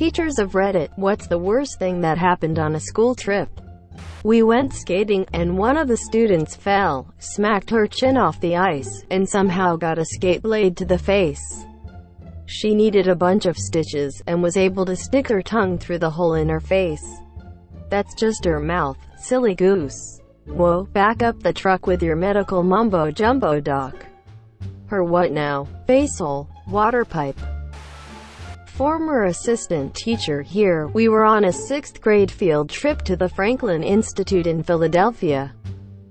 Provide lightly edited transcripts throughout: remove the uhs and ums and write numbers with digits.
Teachers of Reddit, what's the worst thing that happened on a school trip? We went skating, and one of the students fell, smacked her chin off the ice, and somehow got a skate blade to the face. She needed a bunch of stitches, and was able to stick her tongue through the hole in her face. That's just her mouth, silly goose. Whoa, back up the truck with your medical mumbo-jumbo, doc. Her what now? Face hole, water pipe. Former assistant teacher here. We were on a 6th grade field trip to the Franklin Institute in Philadelphia.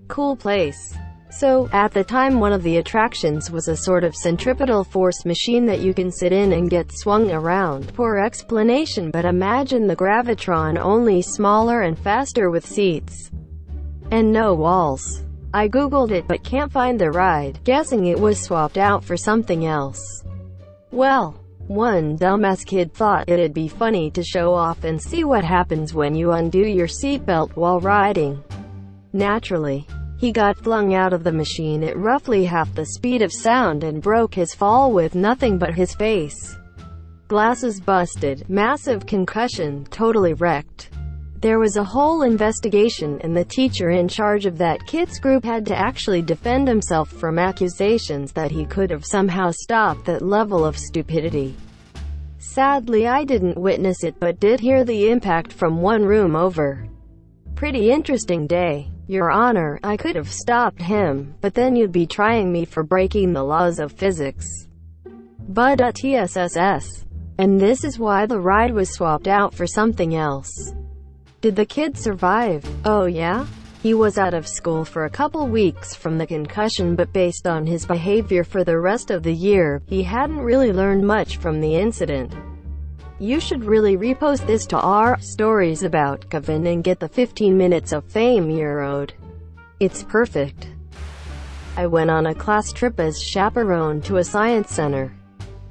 Cool place. So, at the time one of the attractions was a sort of centripetal force machine that you can sit in and get swung around. Poor explanation, but imagine the gravitron, only smaller and faster with seats. And no walls. I googled it but can't find the ride, guessing it was swapped out for something else. Well, one dumbass kid thought it'd be funny to show off and see what happens when you undo your seatbelt while riding. Naturally, he got flung out of the machine at roughly half the speed of sound and broke his fall with nothing but his face. Glasses busted, massive concussion, totally wrecked. There was a whole investigation, and the teacher in charge of that kid's group had to actually defend himself from accusations that he could have somehow stopped that level of stupidity. Sadly, I didn't witness it but did hear the impact from one room over. Pretty interesting day, Your Honor. I could have stopped him, but then you'd be trying me for breaking the laws of physics. But TSSS. And this is why the ride was swapped out for something else. Did the kid survive? Oh yeah? He was out of school for a couple weeks from the concussion, but based on his behavior for the rest of the year, he hadn't really learned much from the incident. You should really repost this to our stories about Kevin and get the 15 minutes of fame you're owed. It's perfect. I went on a class trip as chaperone to a science center.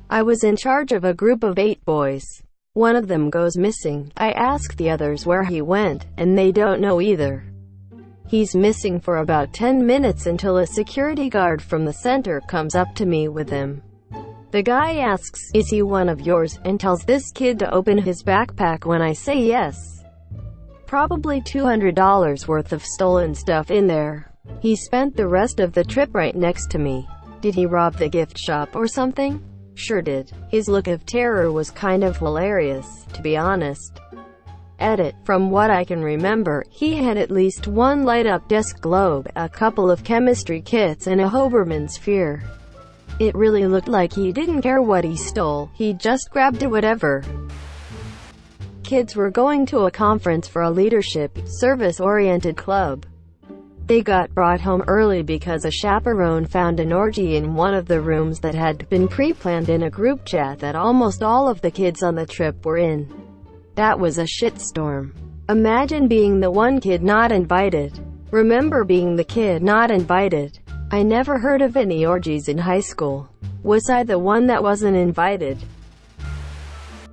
I was in charge of a group of 8 boys. One of them goes missing. I ask the others where he went, and they don't know either. He's missing for about 10 minutes until a security guard from the center comes up to me with him. The guy asks, "Is he one of yours?" and tells this kid to open his backpack. When I say yes. Probably $200 worth of stolen stuff in there. He spent the rest of the trip right next to me. Did he rob the gift shop or something? Sure did. His look of terror was kind of hilarious, to be honest. Edit. From what I can remember, he had at least one light-up desk globe, a couple of chemistry kits, and a Hoberman sphere. It really looked like he didn't care what he stole, he just grabbed whatever. Kids were going to a conference for a leadership, service-oriented club. They got brought home early because a chaperone found an orgy in one of the rooms that had been pre-planned in a group chat that almost all of the kids on the trip were in. That was a shitstorm. Imagine being the one kid not invited. Remember being the kid not invited. I never heard of any orgies in high school. Was I the one that wasn't invited?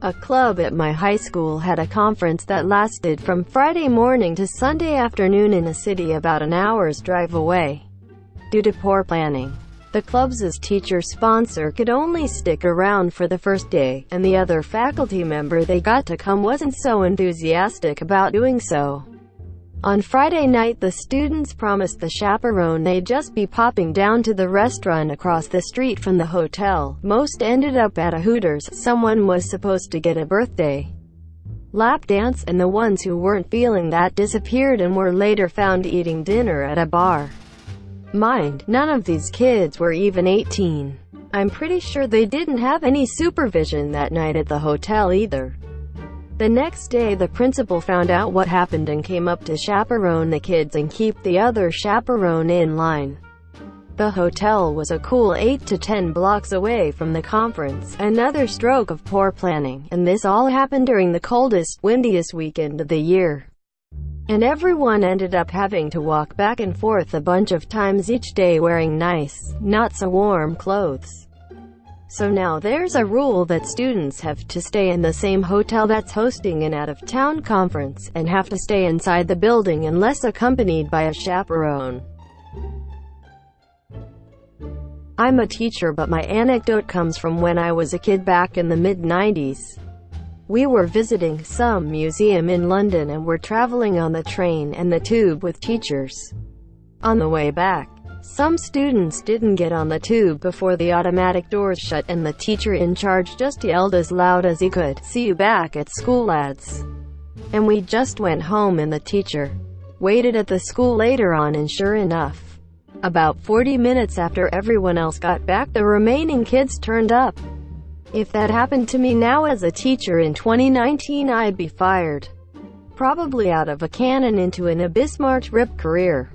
A club at my high school had a conference that lasted from Friday morning to Sunday afternoon in a city about an hour's drive away. Due to poor planning, the club's teacher sponsor could only stick around for the first day, and the other faculty member they got to come wasn't so enthusiastic about doing so. On Friday night, the students promised the chaperone they'd just be popping down to the restaurant across the street from the hotel. Most ended up at a Hooters. Someone was supposed to get a birthday lap dance, and the ones who weren't feeling that disappeared and were later found eating dinner at a bar. Mind, none of these kids were even 18. I'm pretty sure they didn't have any supervision that night at the hotel either. The next day, the principal found out what happened and came up to chaperone the kids and keep the other chaperone in line. The hotel was a cool 8 to 10 blocks away from the conference. Another stroke of poor planning, and this all happened during the coldest, windiest weekend of the year. And everyone ended up having to walk back and forth a bunch of times each day wearing nice, not so warm clothes. So now there's a rule that students have to stay in the same hotel that's hosting an out-of-town conference, and have to stay inside the building unless accompanied by a chaperone. I'm a teacher, but my anecdote comes from when I was a kid back in the mid-90s. We were visiting some museum in London and were traveling on the train and the tube with teachers. On the way back, some students didn't get on the tube before the automatic doors shut, and the teacher in charge just yelled as loud as he could, "See you back at school, lads." And we just went home, and the teacher waited at the school later on, and sure enough, about 40 minutes after everyone else got back, the remaining kids turned up. If that happened to me now as a teacher in 2019, I'd be fired. Probably out of a cannon into an Abyss-March rip career.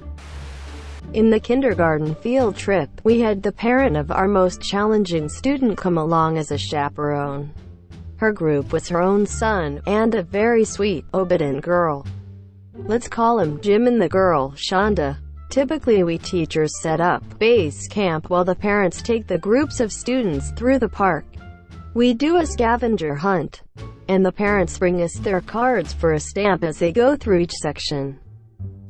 In the kindergarten field trip, we had the parent of our most challenging student come along as a chaperone. Her group was her own son, and a very sweet, obedient girl. Let's call him Jim, and the girl, Shonda. Typically we teachers set up base camp while the parents take the groups of students through the park. We do a scavenger hunt, and the parents bring us their cards for a stamp as they go through each section.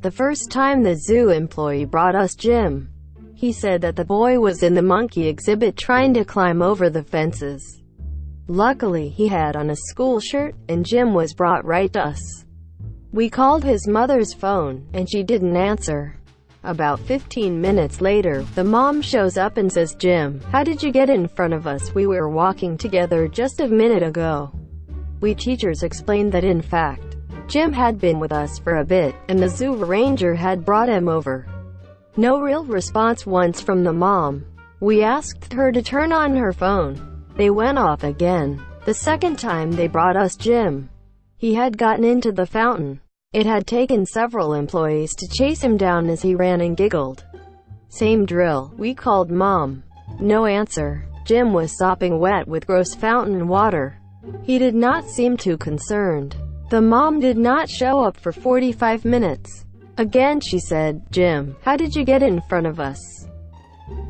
The first time the zoo employee brought us Jim, he said that the boy was in the monkey exhibit trying to climb over the fences. Luckily, he had on a school shirt, and Jim was brought right to us. We called his mother's phone, and she didn't answer. About 15 minutes later, the mom shows up and says, "Jim, how did you get in front of us? We were walking together just a minute ago." We teachers explained that in fact, Jim had been with us for a bit, and the zoo ranger had brought him over. No real response once from the mom. We asked her to turn on her phone. They went off again. The second time they brought us Jim, he had gotten into the fountain. It had taken several employees to chase him down as he ran and giggled. Same drill. We called Mom. No answer. Jim was sopping wet with gross fountain water. He did not seem too concerned. The mom did not show up for 45 minutes. Again she said, "Jim, how did you get in front of us?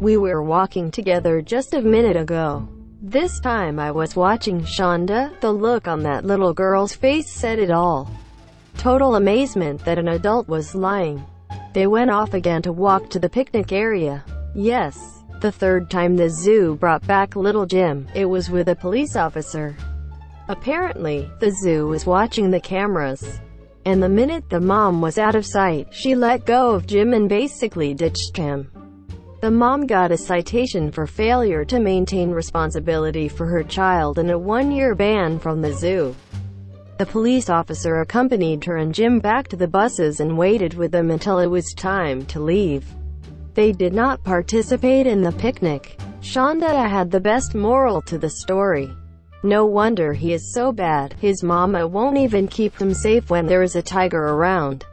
We were walking together just a minute ago." This time I was watching Shonda. The look on that little girl's face said it all. Total amazement that an adult was lying. They went off again to walk to the picnic area. Yes, the third time the zoo brought back little Jim, it was with a police officer. Apparently, the zoo was watching the cameras, and the minute the mom was out of sight, she let go of Jim and basically ditched him. The mom got a citation for failure to maintain responsibility for her child and a 1-year ban from the zoo. The police officer accompanied her and Jim back to the buses and waited with them until it was time to leave. They did not participate in the picnic. Shonda had the best moral to the story. No wonder he is so bad. His mama won't even keep him safe when there is a tiger around.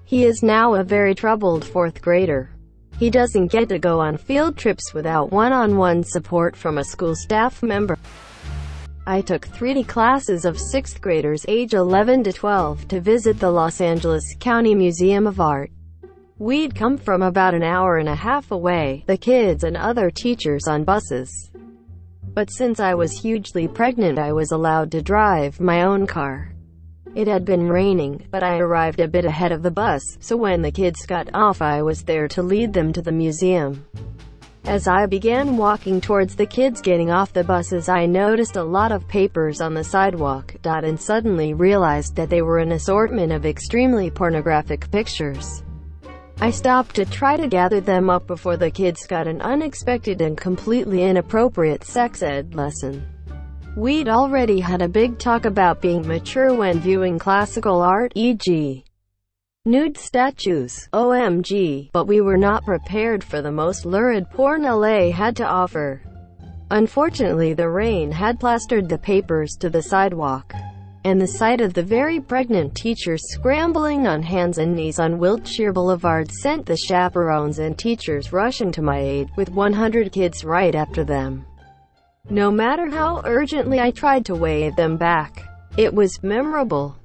He is now a very troubled 4th grader. He doesn't get to go on field trips without one-on-one support from a school staff member. I took 3D classes of 6th graders age 11 to 12 to visit the Los Angeles County Museum of Art. We'd come from about an hour and a half away, the kids and other teachers on buses. But since I was hugely pregnant, I was allowed to drive my own car. It had been raining, but I arrived a bit ahead of the bus, so when the kids got off I was there to lead them to the museum. As I began walking towards the kids getting off the buses, I noticed a lot of papers on the sidewalk, and suddenly realized that they were an assortment of extremely pornographic pictures. I stopped to try to gather them up before the kids got an unexpected and completely inappropriate sex ed lesson. We'd already had a big talk about being mature when viewing classical art, e.g. nude statues, OMG, but we were not prepared for the most lurid porn LA had to offer. Unfortunately, the rain had plastered the papers to the sidewalk, and the sight of the very pregnant teachers scrambling on hands and knees on Wilshire Boulevard sent the chaperones and teachers rushing to my aid, with 100 kids right after them. No matter how urgently I tried to wave them back, it was memorable.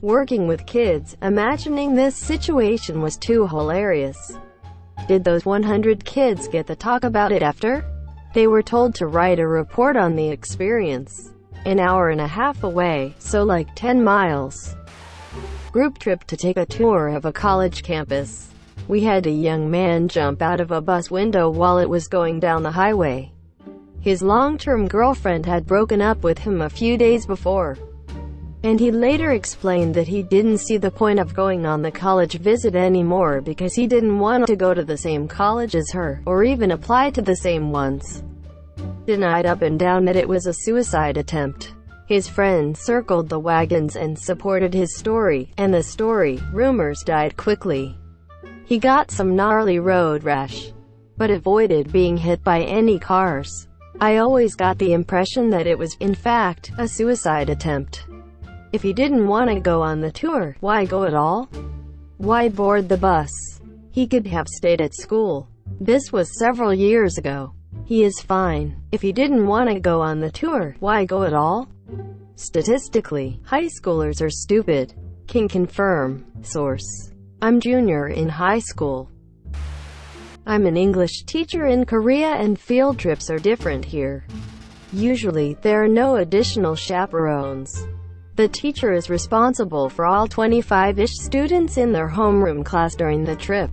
Working with kids, imagining this situation was too hilarious. Did those 100 kids get to talk about it after? They were told to write a report on the experience. An hour and a half away, so like 10 miles. Group trip to take a tour of a college campus. We had a young man jump out of a bus window while it was going down the highway. His long-term girlfriend had broken up with him a few days before. And he later explained that he didn't see the point of going on the college visit anymore because he didn't want to go to the same college as her, or even apply to the same ones. Denied up and down that it was a suicide attempt. His friends circled the wagons and supported his story, and the story, rumors, died quickly. He got some gnarly road rash, but avoided being hit by any cars. I always got the impression that it was, in fact, a suicide attempt. If he didn't want to go on the tour, why go at all? Why board the bus? He could have stayed at school. This was several years ago. He is fine. If he didn't want to go on the tour, why go at all? Statistically, high schoolers are stupid. Can confirm. Source: I'm junior in high school. I'm an English teacher in Korea and field trips are different here. Usually, there are no additional chaperones. The teacher is responsible for all 25-ish students in their homeroom class during the trip.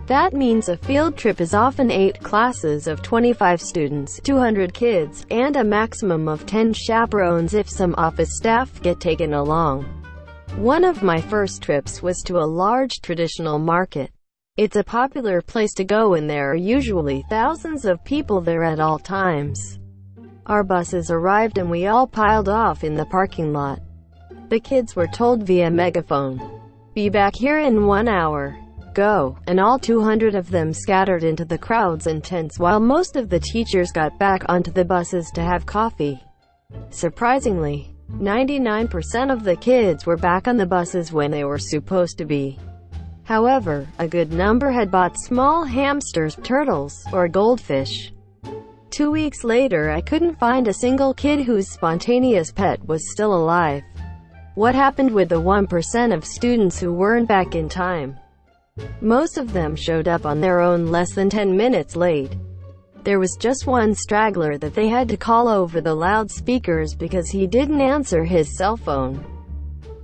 That means a field trip is often 8 classes of 25 students, 200 kids, and a maximum of 10 chaperones if some office staff get taken along. One of my first trips was to a large traditional market. It's a popular place to go and there are usually thousands of people there at all times. Our buses arrived and we all piled off in the parking lot. The kids were told via megaphone, "Be back here in 1 hour. Go," and all 200 of them scattered into the crowds and tents while most of the teachers got back onto the buses to have coffee. Surprisingly, 99% of the kids were back on the buses when they were supposed to be. However, a good number had bought small hamsters, turtles, or goldfish. 2 weeks later, I couldn't find a single kid whose spontaneous pet was still alive. What happened with the 1% of students who weren't back in time? Most of them showed up on their own less than 10 minutes late. There was just one straggler that they had to call over the loudspeakers because he didn't answer his cell phone.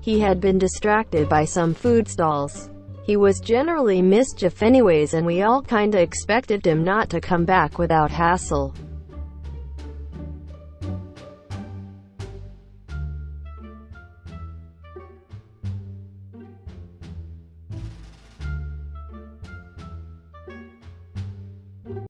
He had been distracted by some food stalls. He was generally mischief anyways and we all kinda expected him not to come back without hassle.